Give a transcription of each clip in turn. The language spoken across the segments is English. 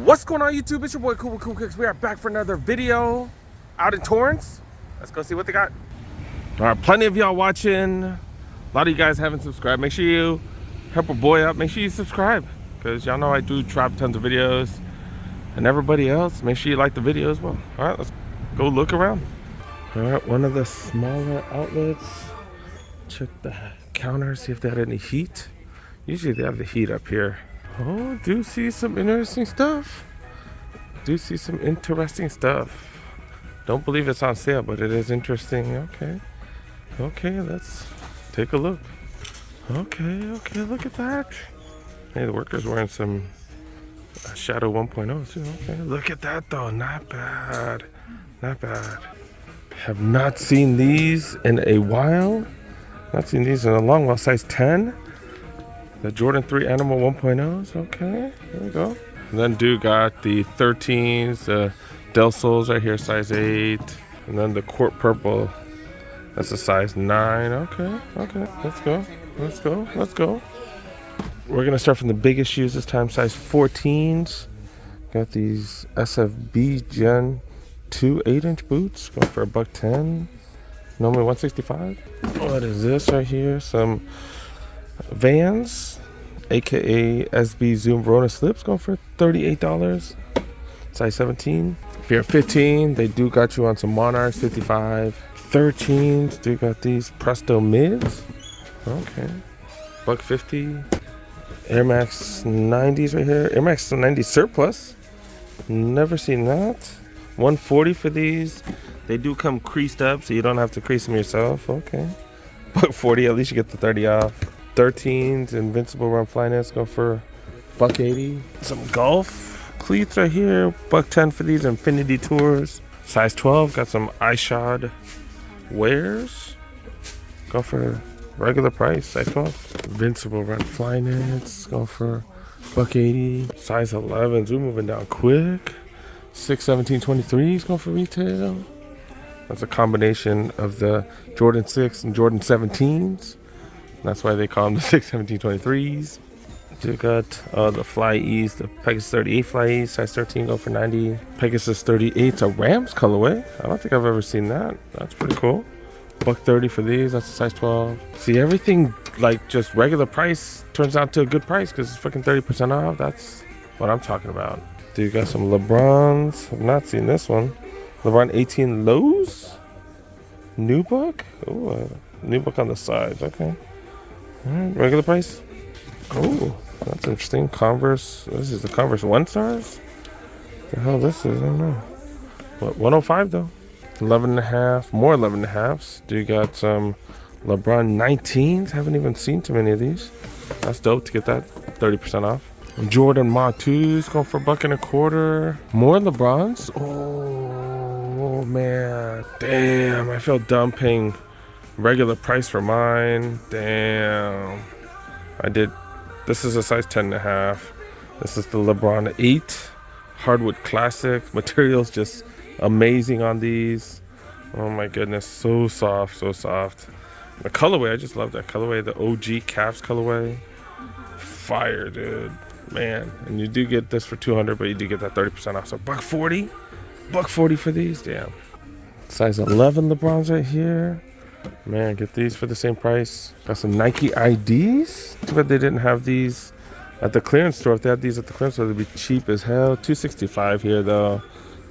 What's going on YouTube? It's your boy Cool Cooks. We are back for another video out in Torrance. Let's go see what they got. All right, plenty of y'all watching. A lot of you guys haven't subscribed. Make sure you help a boy out. Make sure you subscribe, because y'all know I do drop tons of videos. And everybody else, make sure you like the video as well. All right, let's go look around. All right, one of the smaller outlets. Check the counter, see if they had any heat. Usually they have the heat up here. Oh, do see some interesting stuff. Don't believe it's on sale, but it is interesting. Okay, let's take a look. Okay, look at that. Hey, the worker's wearing some Shadow 1.0 too. Okay, look at that though. Not bad. Have not seen these in a while. Not seen these in a long while. Size 10. The Jordan 3 Animal 1.0s. Okay, there we go. And then got the 13s, Del Sols right here, size 8. And then the Court Purple, that's a size 9. Okay, let's go. We're gonna start from the biggest shoes this time, size 14s. Got these SFB Gen 2 8-inch boots, going for $110. Normally $165. What is this right here? Some Vans, aka SB Zoom Verona slips, going for $38. Size 17. If you're 15, they do got you on some Monarchs, 55. 13s, do got these Presto mids. Okay, $150. Air Max 90s right here. Air Max 90 surplus. Never seen that. $140 for these. They do come creased up, so you don't have to crease them yourself. Okay, $140. At least you get the 30 off. 13s, Invincible Run Flyknits, go for $180. Some golf cleats right here, $110 for these Infinity Tours. Size 12, got some iShod wears, go for regular price, size 12. Invincible Run Flyknits, go for $180. Size 11s, we're moving down quick. 6/17/23s, go for retail. That's a combination of the Jordan 6 and Jordan 17s. That's why they call them the 6/17/23s. You got the Fly E's, the Pegasus 38 Fly E's, size 13, go for $90. Pegasus 38's a Rams colorway. I don't think I've ever seen that. That's pretty cool. $130 for these. That's a size 12. See, everything like just regular price turns out to a good price because it's freaking 30% off. That's what I'm talking about. You got some LeBrons. I've not seen this one. LeBron 18 lows. New book. Oh, new book on the sides. Okay. All right, regular price. Oh, that's interesting. Converse. This is the Converse 1 stars. The hell this is? I don't know. What, 105 though? 11.5. More 11.5s. Do you got some LeBron 19s? Haven't even seen too many of these. That's dope to get that 30% off. Jordan Ma 2s going for $1.25. More LeBrons. Oh man, damn! I feel dumb paying regular price for mine. Damn, I did. This is a size 10.5. This is the LeBron 8 hardwood classic. Materials just amazing on these. Oh my goodness, so soft. The colorway, I just love that colorway. The OG Cavs colorway, fire, dude. Man, and you do get this for $200, but you do get that 30% off. So $140 for these. Damn. Size 11 LeBrons right here. Man, get these for the same price. Got some Nike IDs. Too bad they didn't have these at the clearance store. If they had these at the clearance store, they'd be cheap as hell. $265 here though.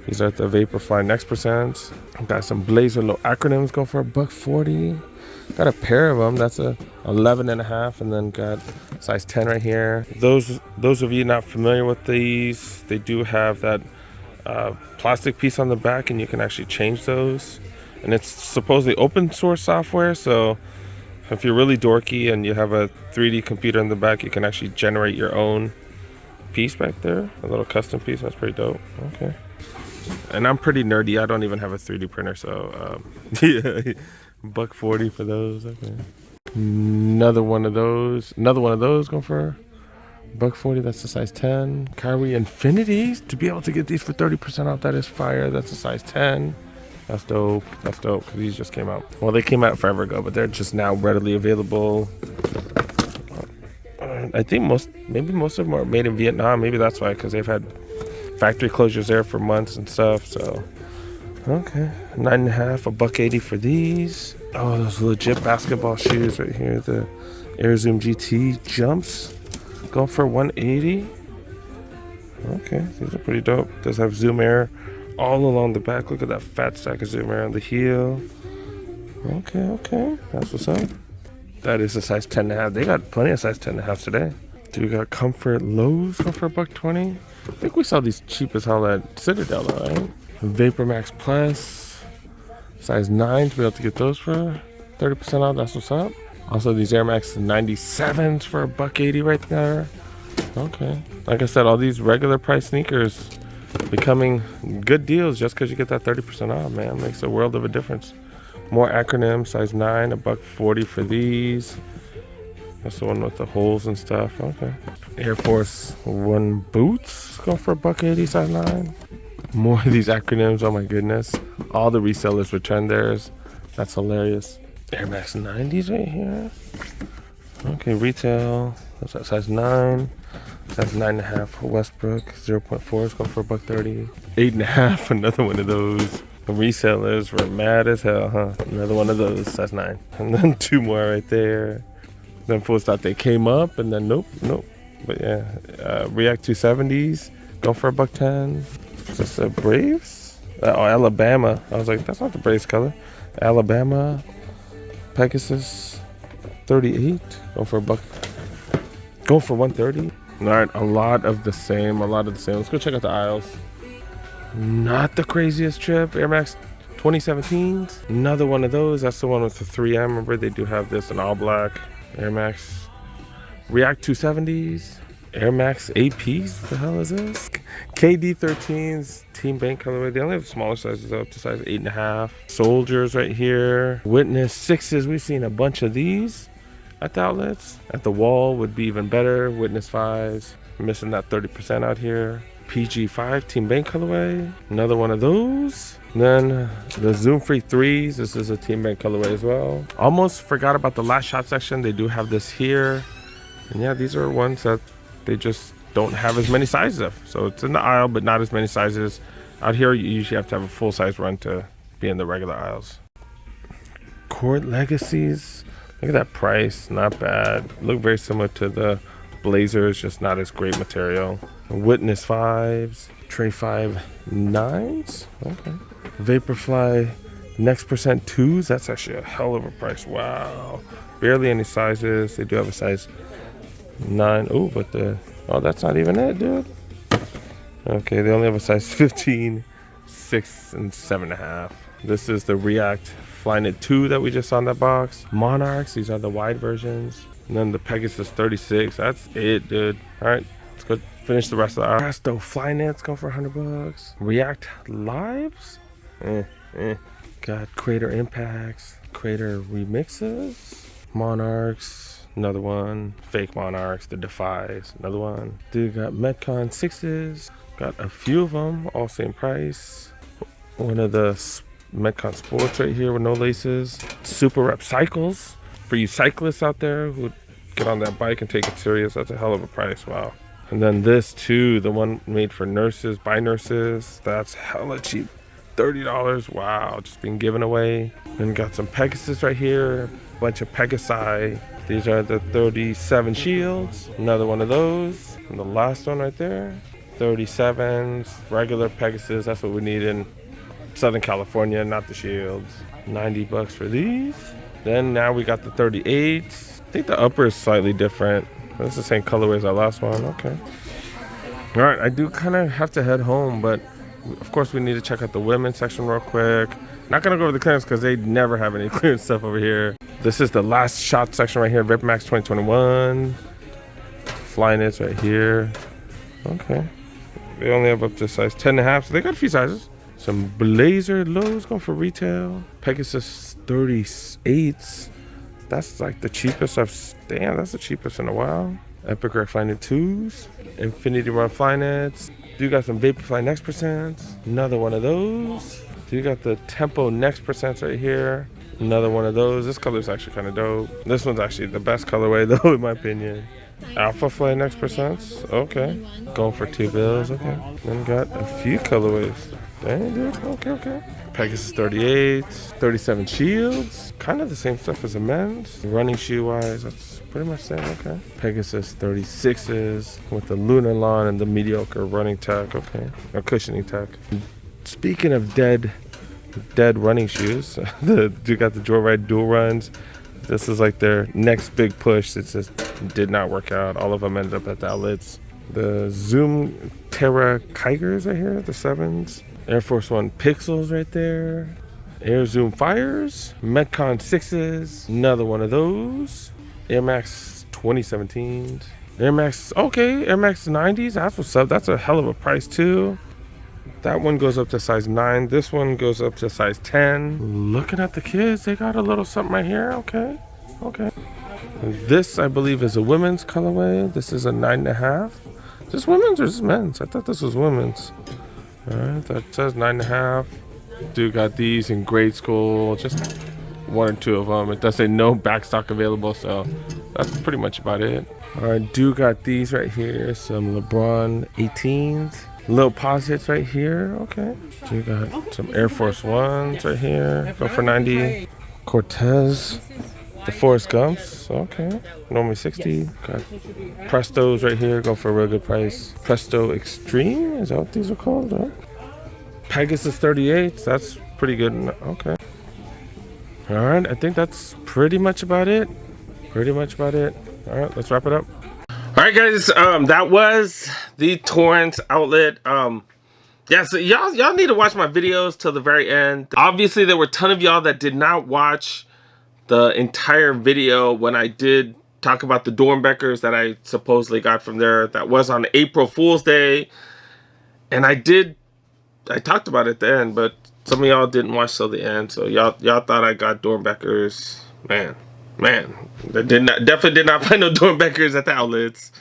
These are at the Vaporfly Next Percent. Got some Blazer low acronyms going for $140. Got a pair of them. That's a 11.5, and then got size 10 right here. Those of you not familiar with these, they do have that plastic piece on the back, and you can actually change those. And it's supposedly open source software, so if you're really dorky and you have a 3D computer in the back, you can actually generate your own piece back there. A little custom piece. That's pretty dope. Okay. And I'm pretty nerdy. I don't even have a 3D printer, so yeah. $140 for those. Okay. Another one of those going for $140. That's the size 10. Kyrie Infinities. To be able to get these for 30% off, that is fire. That's a size 10. That's dope. Because these just came out. Well, they came out forever ago, but they're just now readily available. I think most of them are made in Vietnam. Maybe that's why, because they've had Factory closures there for months and stuff. So okay, 9.5, $1.80 for these. Oh, those legit basketball shoes right here. The Air Zoom GT jumps, going for 180. Okay, these are pretty dope. Does have Zoom Air all along the back. Look at that fat stack of Zoom Air on the heel. Okay, that's what's up. That is a size 10.5. They got plenty of size 10.5 today. Do we got Comfort lows going for $1.20? I think we saw these cheap as hell at Citadel, right? Vapor Max Plus, size 9 to be able to get those for 30% off. That's what's up. Also, these Air Max 97s for $1.80 right there. Okay. Like I said, all these regular price sneakers becoming good deals just because you get that 30% off, man. Makes a world of a difference. More acronyms, size 9, $1.40 for these. That's the one with the holes and stuff. Okay. Air Force One boots go for $1.80, size 9. More of these acronyms, oh my goodness. All the resellers return theirs. That's hilarious. Air Max 90s right here. Okay, retail. That's at size 9. Size 9.5 Westbrook. 0.4 is going for $1.30. 8.5, another one of those. The resellers were mad as hell, huh? Another one of those, size 9. And then 2 more right there. Then fools thought they came up, and then nope. But yeah, React 270s go for $1.10. Is this the Braves? Oh, Alabama. I was like, that's not the Braves color. Alabama Pegasus 38. Go for $130. All right, a lot of the same. Let's go check out the aisles. Not the craziest trip. Air Max 2017s. Another one of those. That's the one with the 3M. Remember, they do have this in all black. Air Max React 270s. Air Max APs. What the hell is this? KD13s. Team Bank colorway. They only have smaller sizes up to size 8.5. Soldiers right here. Witness 6s. We've seen a bunch of these at the outlets. At the wall would be even better. Witness 5s. Missing that 30% out here. PG5 Team Bank colorway. Another one of those. And then the Zoom Free 3s. This is a Team Bank colorway as well. Almost forgot about the last shot section. They do have this here. And yeah, these are ones that they just don't have as many sizes of. So it's in the aisle, but not as many sizes. Out here, you usually have to have a full size run to be in the regular aisles. Court Legacies. Look at that price. Not bad. Look very similar to the Blazers, just not as great material. Witness 5s. Trey 5 9s. Okay. Vaporfly Next Percent 2s. That's actually a hell of a price. Wow. Barely any sizes. They do have a size 9. Oh, but that's not even it, dude. Okay, they only have a size 15, 6, and 7.5. This is the React Flyknit 2 that we just saw in that box. Monarchs, these are the wide versions. And then the Pegasus 36. That's it, dude. All right, let's go finish the rest of the Presto Flyknits go for $100. React Lives. Got Crater Impacts, Crater Remixes, Monarchs. Another one. Fake Monarchs, the Defies. Another one. Dude, got Metcon 6s. Got a few of them, all same price. One of the Metcon Sports right here with no laces. Super Rep Cycles. For you cyclists out there who get on that bike and take it serious, that's a hell of a price. Wow. And then this too, the one made for nurses, by nurses. That's hella cheap. $30. Wow, just being given away. And got some Pegasus right here. Bunch of Pegasi. These are the 37 shields. Another one of those. And the last one right there. 37s. Regular Pegasus. That's what we need in Southern California, not the shields. $90 for these. Then now we got the 38s. I think the upper is slightly different. It's the same colorway as our last one. Okay. All right, I do kind of have to head home, but of course we need to check out the women's section real quick. Not gonna go over the clearance because they never have any clearance stuff over here. This is the last shot section right here. Vapor Max 2021. Flyknits right here. Okay. They only have up to size 10.5, so they got a few sizes. Some Blazer lows going for retail. Pegasus 38s. That's like the cheapest damn, that's the cheapest in a while. Epic Rec Flyknit 2s. Infinity Run Flyknits. You got some Vaporfly Next Percents. Another one of those. You got the Tempo Next Percents right here. Another one of those. This color is actually kind of dope. This one's actually the best colorway though, in my opinion. Alpha Flight Next Percents. Okay. Going for 2 bills. Okay. Then got a few colorways. Dang, dude. Okay, okay. Pegasus 38, 37 Shields. Kind of the same stuff as the men's. Running shoe wise, that's pretty much the same. Okay. Pegasus 36s with the Lunar Lawn and the mediocre running tech. Okay. Or cushioning tech. Speaking of dead running shoes, the dude got the Joyride Dual Runs. This is like their next big push. It just did not work out. All of them ended up at the outlets. The Zoom Terra Kigers right here, the 7s. Air Force One Pixels right there. Air Zoom Fires. Metcon 6s. Another one of those. Air Max 2017s. Air Max, okay, Air Max 90s. That's what's up. That's a hell of a price too. That one goes up to size 9. This one goes up to size 10. Looking at the kids, they got a little something right here. Okay, okay. This, I believe, is a women's colorway. This is a 9.5. Is this women's or is this men's? I thought this was women's. All right, that says 9.5. Dude got these in grade school. Just 1 or 2 of them. It does say no backstock available, so that's pretty much about it. All right, dude got these right here. Some LeBron 18s. Little posits right here. Okay. You got some Air Force Ones right here. Go for 90. Cortez. The Forrest Gumps. Okay. Normally 60. Got Prestos right here. Go for a real good price. Presto Extreme. Is that what these are called? Right? Pegasus 38. That's pretty good. Okay. All right. I think that's pretty much about it. All right. Let's wrap it up. All right, guys, that was the Torrance outlet. Yeah, so y'all need to watch my videos till the very end. Obviously, there were a ton of y'all that did not watch the entire video when I did talk about the Dornbeckers that I supposedly got from there. That was on April Fool's Day. And I talked about it at the end, but some of y'all didn't watch till the end. So y'all thought I got Dornbeckers. Man, definitely did not find no Dornbeckers at the outlets.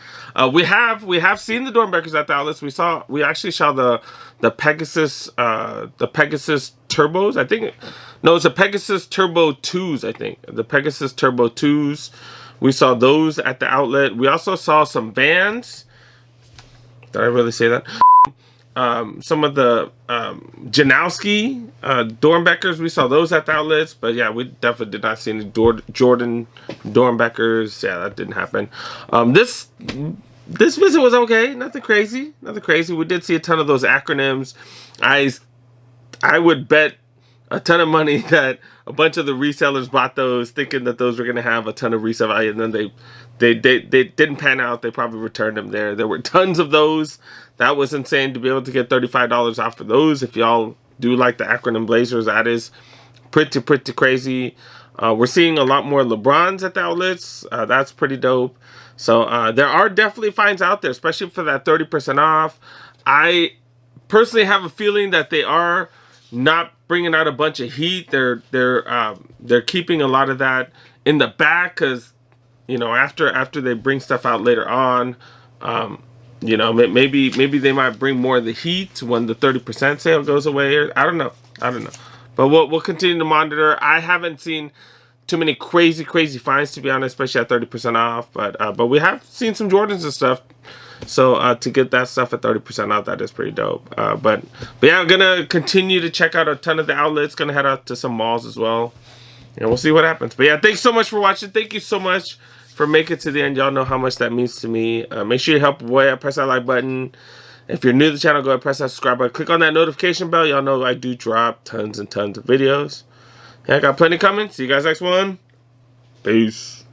We have seen the Dornbeckers at the outlets. We actually saw the Pegasus Turbos. I think it's a Pegasus Turbo 2s. I think the Pegasus Turbo 2s. We saw those at the outlet. We also saw some Vans. Did I really say that? Some of the Janowski Dornbeckers, we saw those at the outlets, but yeah, we definitely did not see any Jordan Dornbeckers. Yeah, that didn't happen. This visit was okay, nothing crazy. We did see a ton of those acronyms. I would bet a ton of money that a bunch of the resellers bought those thinking that those were going to have a ton of resale value, and then they didn't pan out. They probably returned them there. There were tons of those. That was insane to be able to get $35 off for those. If y'all do like the acronym Blazers, that is pretty crazy. We're seeing a lot more LeBrons at the outlets. That's pretty dope. So there are definitely finds out there, especially for that 30% off. I personally have a feeling that they are not bringing out a bunch of heat. They're keeping a lot of that in the back because, you know, after they bring stuff out later on, you know, maybe they might bring more of the heat when the 30% sale goes away. Or I don't know. But we'll continue to monitor. I haven't seen too many crazy finds, to be honest, especially at 30% off. But we have seen some Jordans and stuff. So to get that stuff at 30% off, that is pretty dope. But yeah, I'm gonna continue to check out a ton of the outlets. Gonna head out to some malls as well, and we'll see what happens. But yeah, thanks so much for watching. Thank you so much for making it to the end. Y'all know how much that means to me. Make sure you help a boy out. Press that like button. If you're new to the channel, go ahead and press that subscribe button. Click on that notification bell. Y'all know I do drop tons and tons of videos. Yeah, I got plenty coming. See you guys next one. Peace.